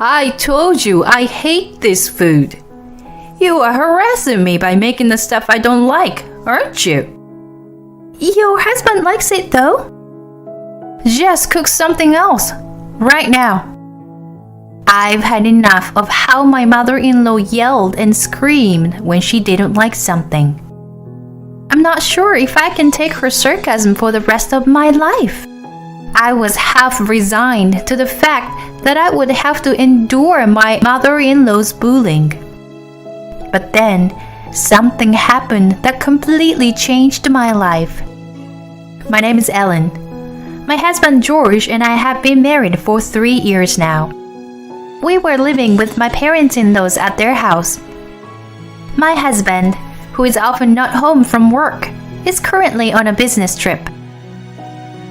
I told you I hate this food. You are harassing me by making the stuff I don't like, aren't you? Your husband likes it though. Just cook something else, right now. I've had enough of how my mother-in-law yelled and screamed when she didn't like something. I'm not sure if I can take her sarcasm for the rest of my life. I was half resigned to the fact that I would have to endure my mother-in-law's bullying. But then, something happened that completely changed my life. My name is Ellen. My husband George and I have been married for 3 years now. We were living with my parents-in-laws at their house. My husband, who is often not home from work, is currently on a business trip.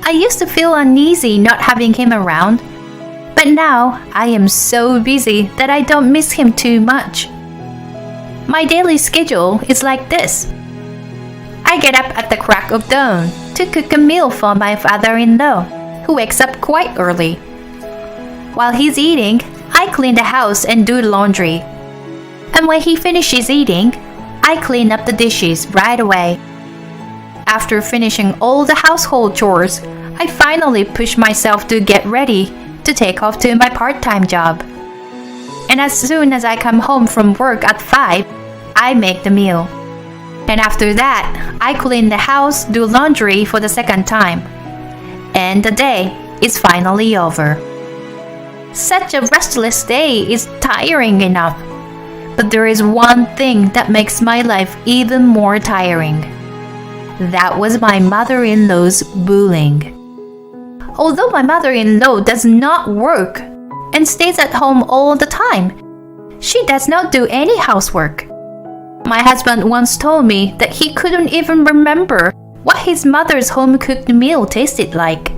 I used to feel uneasy not having him around, but now I am so busy that I don't miss him too much. My daily schedule is like this. I get up at the crack of dawn to cook a meal for my father-in-law, who wakes up quite early. While he's eating, I clean the house and do laundry. And when he finishes eating, I clean up the dishes right away. After finishing all the household chores, I finally push myself to get ready to take off to my part-time job. And as soon as I come home from work at 5, I make the meal. And after that, I clean the house, do laundry for the second time. And the day is finally over. Such a restless day is tiring enough. But there is one thing that makes my life even more tiring. That was my mother-in-law's bullying. Although my mother-in-law does not work and stays at home all the time, she does not do any housework. My husband once told me that he couldn't even remember what his mother's home-cooked meal tasted like.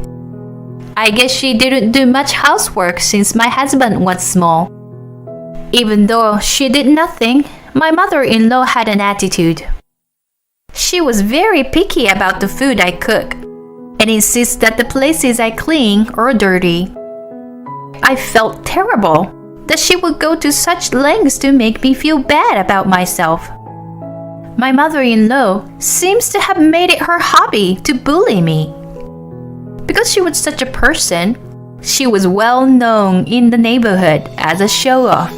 I guess she didn't do much housework since my husband was small. Even though she did nothing, my mother-in-law had an attitude. She was very picky about the food I cook and insists that the places I clean are dirty. I felt terrible that she would go to such lengths to make me feel bad about myself. My mother-in-law seems to have made it her hobby to bully me. Because she was such a person, she was well known in the neighborhood as a show-off.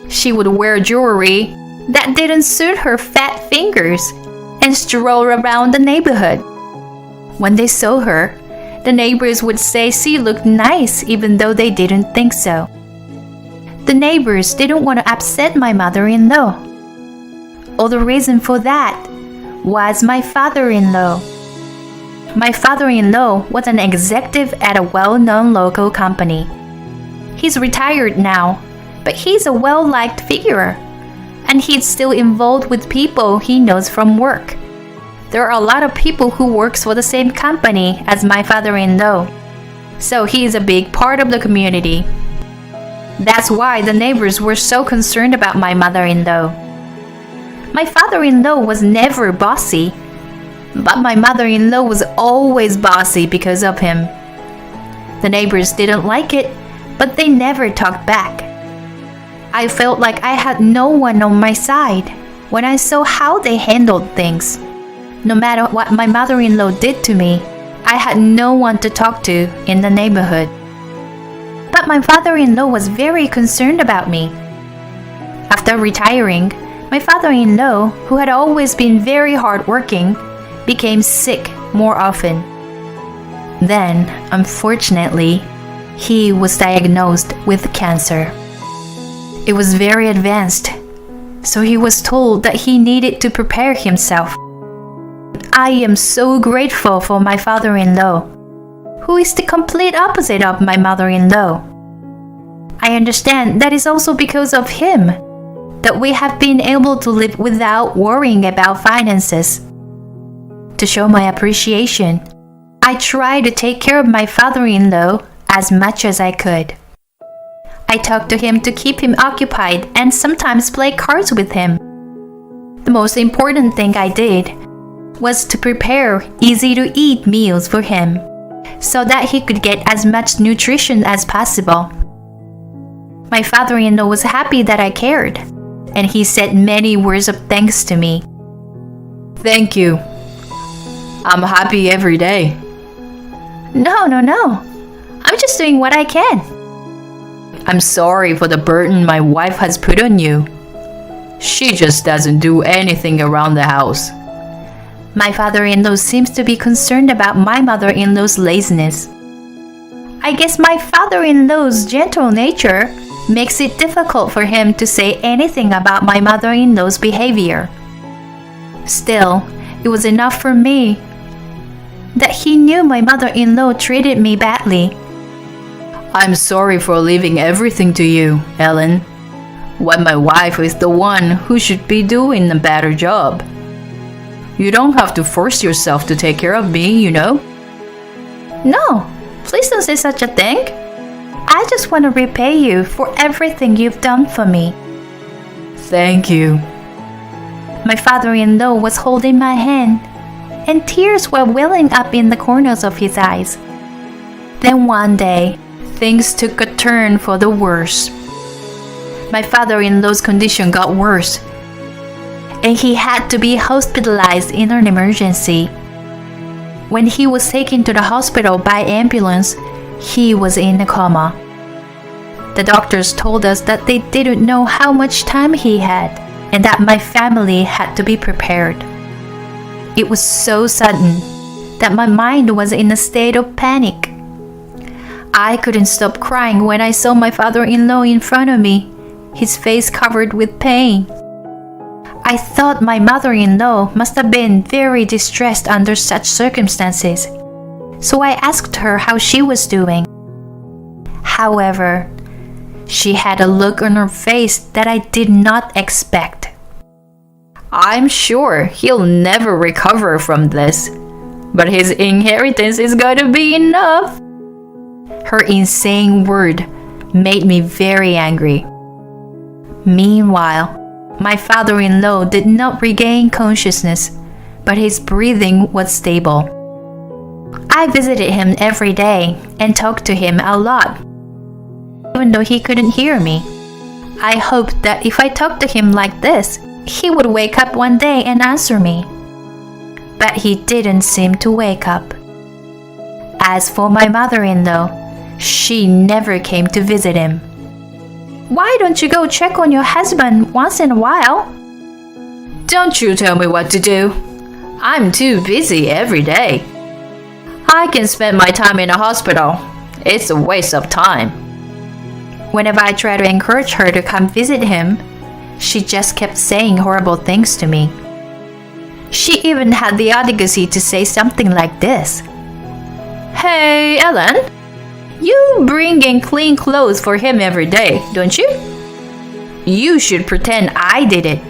She would wear jewelry that didn't suit her fat fingers and stroll around the neighborhood. When they saw her, the neighbors would say she looked nice even though they didn't think so. The neighbors didn't want to upset my mother-in-law. All the reason for that was my father-in-law. My father-in-law was an executive at a well-known local company. He's retired now, but he's a well-liked figure, and he's still involved with people he knows from work. There are a lot of people who works for the same company as my father-in-law, so he is a big part of the community. That's why the neighbors were so concerned about my mother-in-law. My father-in-law was never bossy, but my mother-in-law was always bossy because of him. The neighbors didn't like it, but they never talked back. I felt like I had no one on my side when I saw how they handled things. No matter what my mother-in-law did to me, I had no one to talk to in the neighborhood. But my father-in-law was very concerned about me. After retiring, my father-in-law, who had always been very hardworking, became sick more often. Then, unfortunately, he was diagnosed with cancer. It was very advanced, so he was told that he needed to prepare himself. I am so grateful for my father-in-law, who is the complete opposite of my mother-in-law. I understand that is also because of him that we have been able to live without worrying about finances. To show my appreciation, I try to take care of my father-in-law as much as I could. I talk to him to keep him occupied and sometimes play cards with him. The most important thing I did was to prepare easy-to-eat meals for him so that he could get as much nutrition as possible. My father-in-law was happy that I cared, and he said many words of thanks to me. Thank you. I'm happy every day. No. I'm just doing what I can. I'm sorry for the burden my wife has put on you. She just doesn't do anything around the house. My father-in-law seems to be concerned about my mother-in-law's laziness. I guess my father-in-law's gentle nature makes it difficult for him to say anything about my mother-in-law's behavior. Still, it was enough for me that he knew my mother-in-law treated me badly. I'm sorry for leaving everything to you, Ellen, when my wife is the one who should be doing a better job. You don't have to force yourself to take care of me, you know? No, please don't say such a thing. I just want to repay you for everything you've done for me. Thank you. My father-in-law was holding my hand, and tears were welling up in the corners of his eyes. Then one day, things took a turn for the worse. My father-in-law's condition got worse, and he had to be hospitalized in an emergency. When he was taken to the hospital by ambulance, he was in a coma. The doctors told us that they didn't know how much time he had, and that my family had to be prepared. It was so sudden that my mind was in a state of panic. I couldn't stop crying when I saw my father-in-law in front of me, his face covered with pain. I thought my mother-in-law must have been very distressed under such circumstances, so I asked her how she was doing. However, she had a look on her face that I did not expect. I'm sure he'll never recover from this, but his inheritance is going to be enough. Her insane word made me very angry. Meanwhile, my father-in-law did not regain consciousness, but his breathing was stable. I visited him every day and talked to him a lot, even though he couldn't hear me. I hoped that if I talked to him like this, he would wake up one day and answer me. But he didn't seem to wake up. As for my mother-in-law, she never came to visit him. Why don't you go check on your husband once in a while? Don't you tell me what to do. I'm too busy every day. I can spend my time in a hospital. It's a waste of time. Whenever I tried to encourage her to come visit him, she just kept saying horrible things to me. She even had the audacity to say something like this. Hey, Ellen, you bring in clean clothes for him every day, don't you? You should pretend I did it,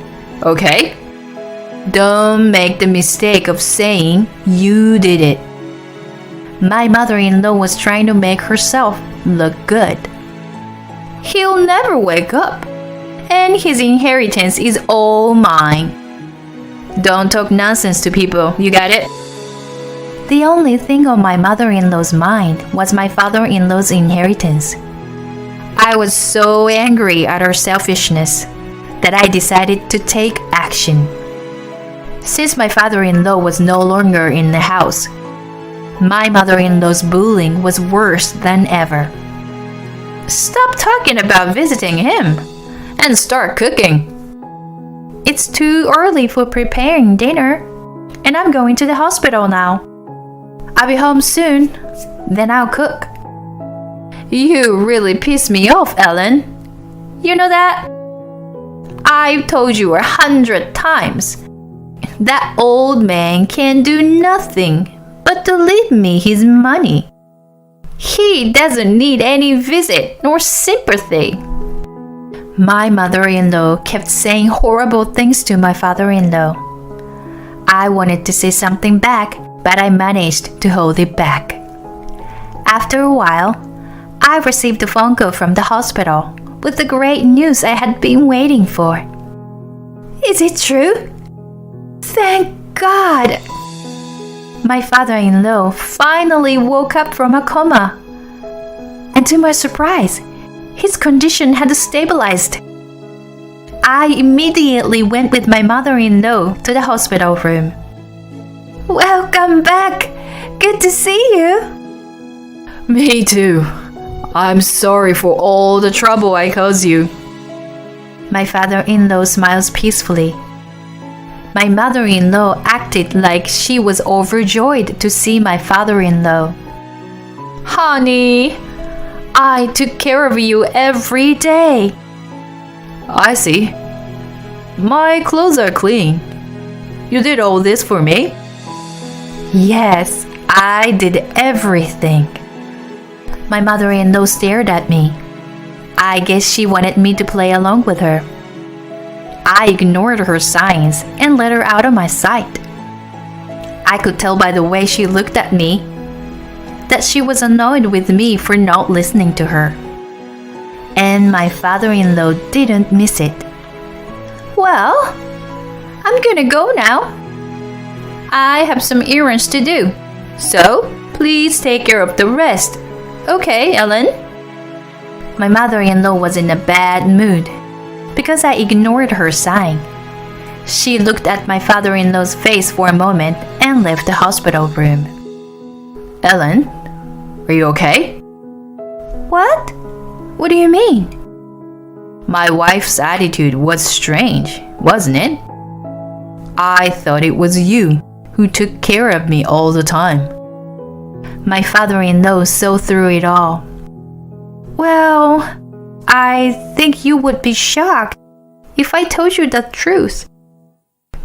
okay? Don't make the mistake of saying you did it. My mother-in-law was trying to make herself look good. He'll never wake up, and his inheritance is all mine. Don't talk nonsense to people, you got it? The only thing on my mother-in-law's mind was my father-in-law's inheritance. I was so angry at her selfishness that I decided to take action. Since my father-in-law was no longer in the house, my mother-in-law's bullying was worse than ever. Stop talking about visiting him and start cooking. It's too early for preparing dinner, and I'm going to the hospital now. I'll be home soon, then I'll cook. You really piss me off, Ellen. You know that? I've told you 100 times. That old man can do nothing but to leave me his money. He doesn't need any visit nor sympathy. My mother-in-law kept saying horrible things to my father-in-law. I wanted to say something back, but I managed to hold it back. After a while, I received a phone call from the hospital with the great news I had been waiting for. Is it true? Thank God! My father-in-law finally woke up from a coma. And to my surprise, His condition had stabilized. I immediately went with my mother-in-law to the hospital room. Welcome back. Good to see you. Me too. I'm sorry for all the trouble I caused you. My father-in-law smiles peacefully. My mother-in-law acted like she was overjoyed to see my father-in-law. Honey, I took care of you every day. I see. My clothes are clean. You did all this for me? Yes, I did everything. My mother-in-law stared at me. I guess she wanted me to play along with her. I ignored her signs and let her out of my sight. I could tell by the way she looked at me that she was annoyed with me for not listening to her. And my father-in-law didn't miss it. Well, I'm gonna go now. I have some errands to do. So, please take care of the rest. Okay, Ellen? My mother-in-law was in a bad mood because I ignored her sign. She looked at my father-in-law's face for a moment and left the hospital room. Ellen, are you okay? What? What do you mean? My wife's attitude was strange, wasn't it? I thought it was you who took care of me all the time. My father-in-law saw through it all. Well, I think you would be shocked if I told you the truth.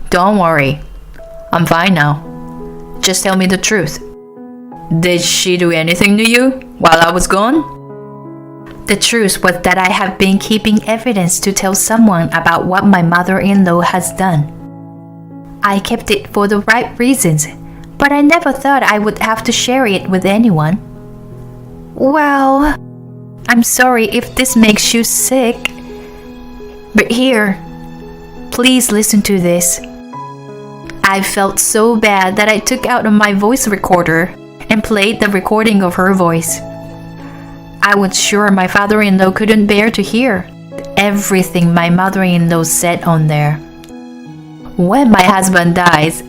Don't worry. I'm fine now. Just tell me the truth. Did she do anything to you while I was gone? The truth was that I have been keeping evidence to tell someone about what my mother-in-law has done. I kept it for the right reasons, but I never thought I would have to share it with anyone. Well, I'm sorry if this makes you sick. But here, please listen to this. I felt so bad that I took out my voice recorder and played the recording of her voice. I was sure my father-in-law couldn't bear to hear everything my mother-in-law said on there. When my husband dies,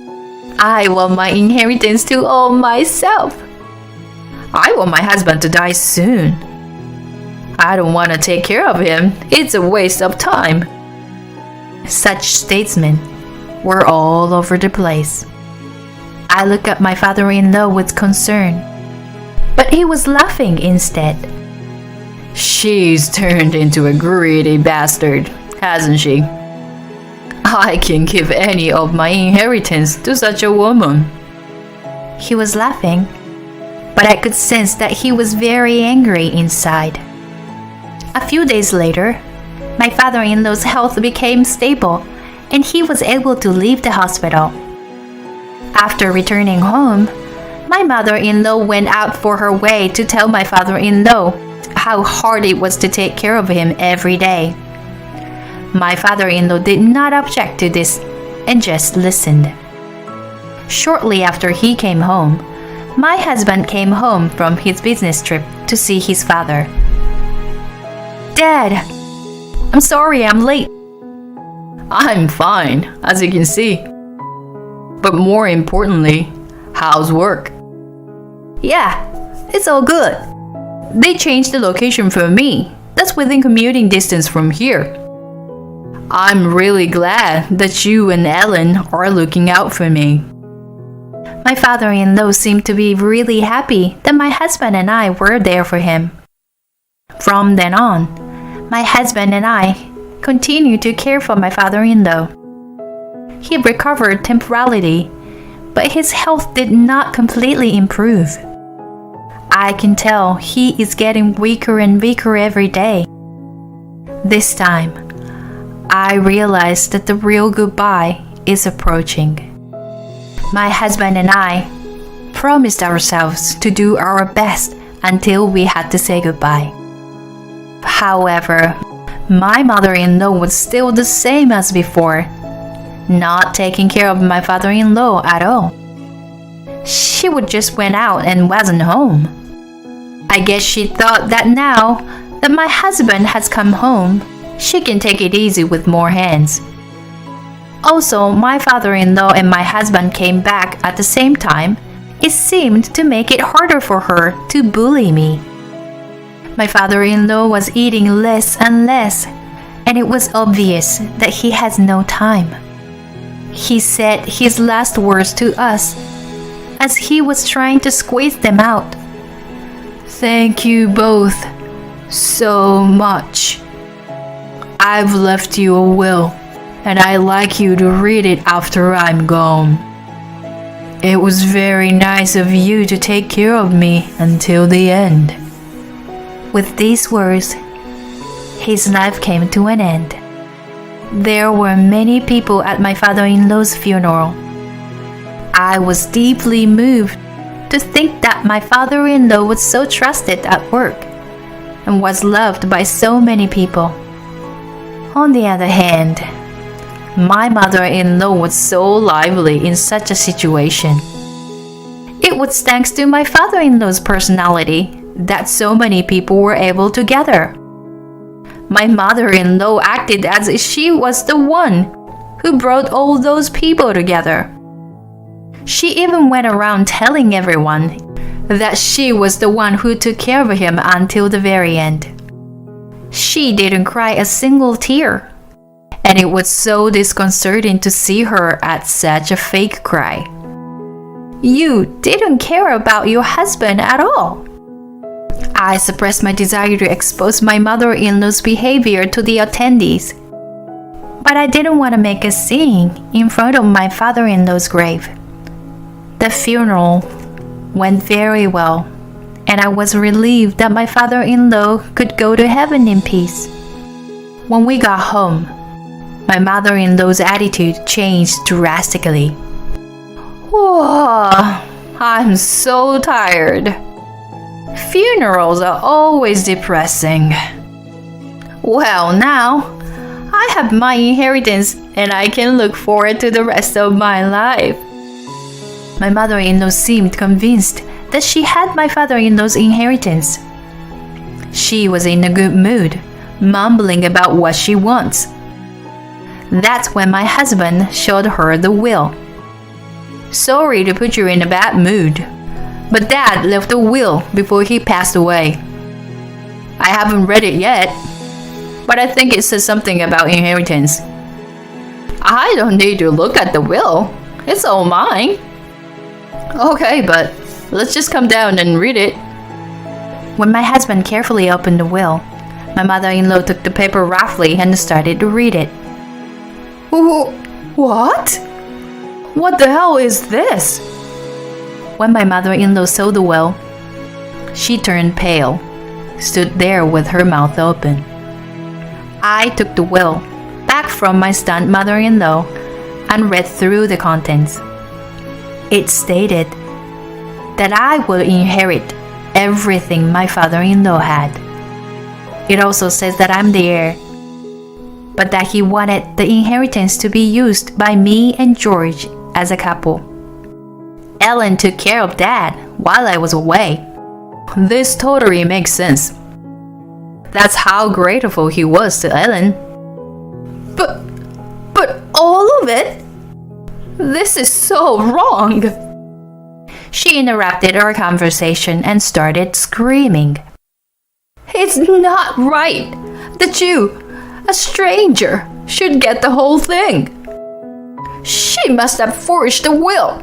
I want my inheritance to all myself. I want my husband to die soon. I don't want to take care of him. It's a waste of time. Such statements were all over the place. I looked at my father-in-law with concern, but he was laughing instead. She's turned into a greedy bastard, hasn't she? I can give any of my inheritance to such a woman. He was laughing, but I could sense that he was very angry inside. A few days later, my father-in-law's health became stable and he was able to leave the hospital. After returning home, my mother-in-law went out for her way to tell my father-in-law how hard it was to take care of him every day. My father-in-law did not object to this and just listened. Shortly after he came home, my husband came home from his business trip to see his father. Dad, I'm sorry I'm late. I'm fine, as you can see. But more importantly, how's work? Yeah, it's all good. They changed the location for me. That's within commuting distance from here. I'm really glad that you and Ellen are looking out for me. My father-in-law seemed to be really happy that my husband and I were there for him. From then on, my husband and I continued to care for my father-in-law. He recovered temporarily, but his health did not completely improve. I can tell he is getting weaker and weaker every day. This time, I realized that the real goodbye is approaching. My husband and I promised ourselves to do our best until we had to say goodbye. However, my mother-in-law was still the same as before, not taking care of my father-in-law at all. She would just went out and wasn't home. I guess she thought that now that my husband has come home, she can take it easy with more hands. Also, my father-in-law and my husband came back at the same time. It seemed to make it harder for her to bully me. My father-in-law was eating less and less, and it was obvious that he has no time. He said his last words to us as he was trying to squeeze them out. "Thank you both so much. I've left you a will, and I'd like you to read it after I'm gone. It was very nice of you to take care of me until the end." With these words, his life came to an end. There were many people at my father-in-law's funeral. I was deeply moved to think that my father-in-law was so trusted at work and was loved by so many people. On the other hand, my mother-in-law was so lively in such a situation. It was thanks to my father-in-law's personality that so many people were able to gather. My mother-in-law acted as if she was the one who brought all those people together. She even went around telling everyone that she was the one who took care of him until the very end. She didn't cry a single tear, and it was so disconcerting to see her at such a fake cry. You didn't care about your husband at all. I suppressed my desire to expose my mother-in-law's behavior to the attendees, but I didn't want to make a scene in front of my father-in-law's grave. The funeral went very well, and I was relieved that my father-in-law could go to heaven in peace. When we got home, my mother-in-law's attitude changed drastically. "Whoa, I'm so tired. Funerals are always depressing. Well, now I have my inheritance and I can look forward to the rest of my life." My mother-in-law seemed convinced that she had my father-in-law's inheritance. She was in a good mood, mumbling about what she wants. That's when my husband showed her the will. "Sorry to put you in a bad mood, but Dad left a will before he passed away. I haven't read it yet, but I think it says something about inheritance." "I don't need to look at the will. It's all mine." "Okay, but let's just come down and read it." When my husband carefully opened the will, my mother-in-law took the paper roughly and started to read it. What? What the hell is this?" When my mother-in-law saw the will, she turned pale, stood there with her mouth open. I took the will back from my stunned mother-in-law and read through the contents. It stated that I will inherit everything my father-in-law had. It also says that I'm the heir, but that he wanted the inheritance to be used by me and George as a couple. Ellen took care of Dad while I was away. This totally makes sense. That's how grateful he was to Ellen. But all of it? This is so wrong. She interrupted our conversation and started screaming. "It's not right that you, a stranger, should get the whole thing. She must have forged the will.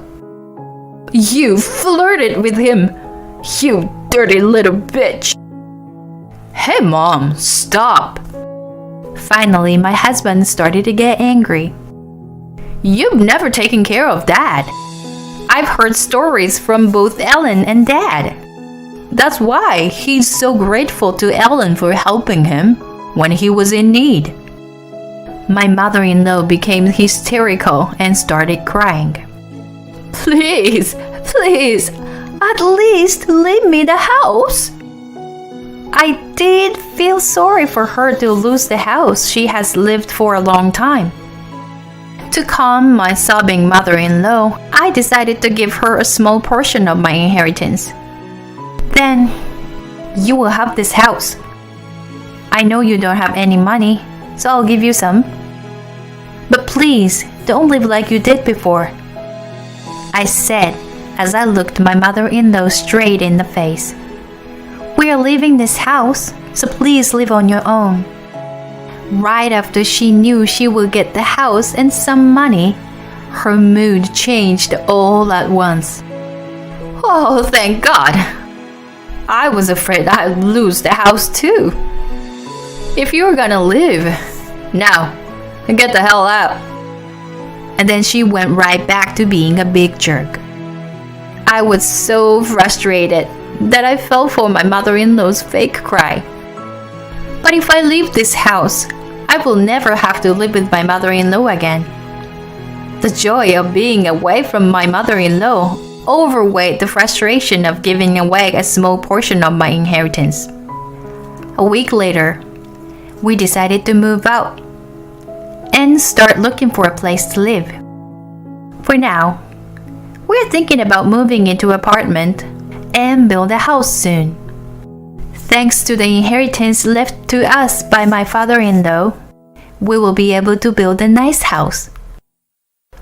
You flirted with him, you dirty little bitch." "Hey Mom, stop." Finally, my husband started to get angry. "You've never taken care of Dad. I've heard stories from both Ellen and Dad. That's why he's so grateful to Ellen for helping him when he was in need." My mother-in-law became hysterical and started crying. Please, at least leave me the house." I did feel sorry for her to lose the house she has lived for a long time. To calm my sobbing mother-in-law, I decided to give her a small portion of my inheritance. "Then, you will have this house. I know you don't have any money, so I'll give you some. But please, don't live like you did before, I said as I looked my mother-in-law straight in the face. We are leaving this house, so please live on your own. Right after she knew she would get the house and some money, her mood changed all at once. Oh, thank God! I was afraid I'd lose the house too. If you're gonna live, now, get the hell out. And then she went right back to being a big jerk. I was so frustrated that I fell for my mother-in-law's fake cry. But if I leave this house, I will never have to live with my mother-in-law again. The joy of being away from my mother-in-law overweighed the frustration of giving away a small portion of my inheritance. A week later, we decided to move out and start looking for a place to live. For now, we're thinking about moving into an apartment and build a house soon. Thanks to the inheritance left to us by my father-in-law, we will be able to build a nice house.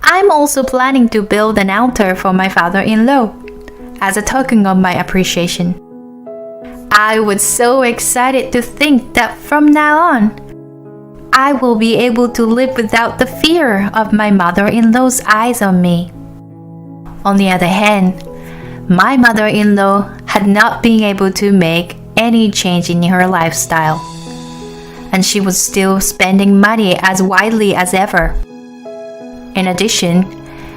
I'm also planning to build an altar for my father-in-law as a token of my appreciation. I was so excited to think that from now on, I will be able to live without the fear of my mother-in-law's eyes on me. On the other hand, my mother-in-law had not been able to make any change in her lifestyle, and she was still spending money as widely as ever. In addition,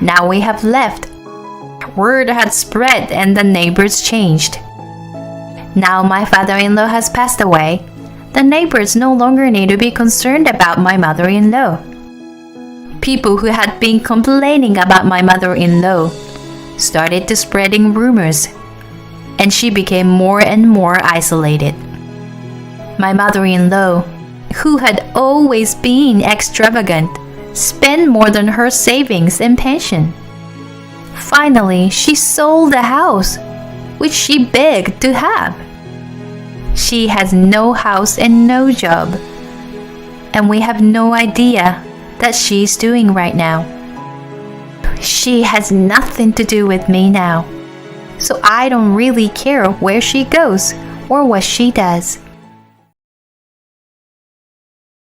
now we have left. Word had spread and the neighbors changed. Now my father-in-law has passed away. The neighbors no longer need to be concerned about my mother-in-law. People who had been complaining about my mother-in-law started to spreading rumors, and she became more and more isolated. My mother-in-law, who had always been extravagant, spent more than her savings and pension. Finally, she sold the house, which she begged to have. She has no house and no job, and we have no idea that she's doing right now. She has nothing to do with me now, so I don't really care where she goes or what she does.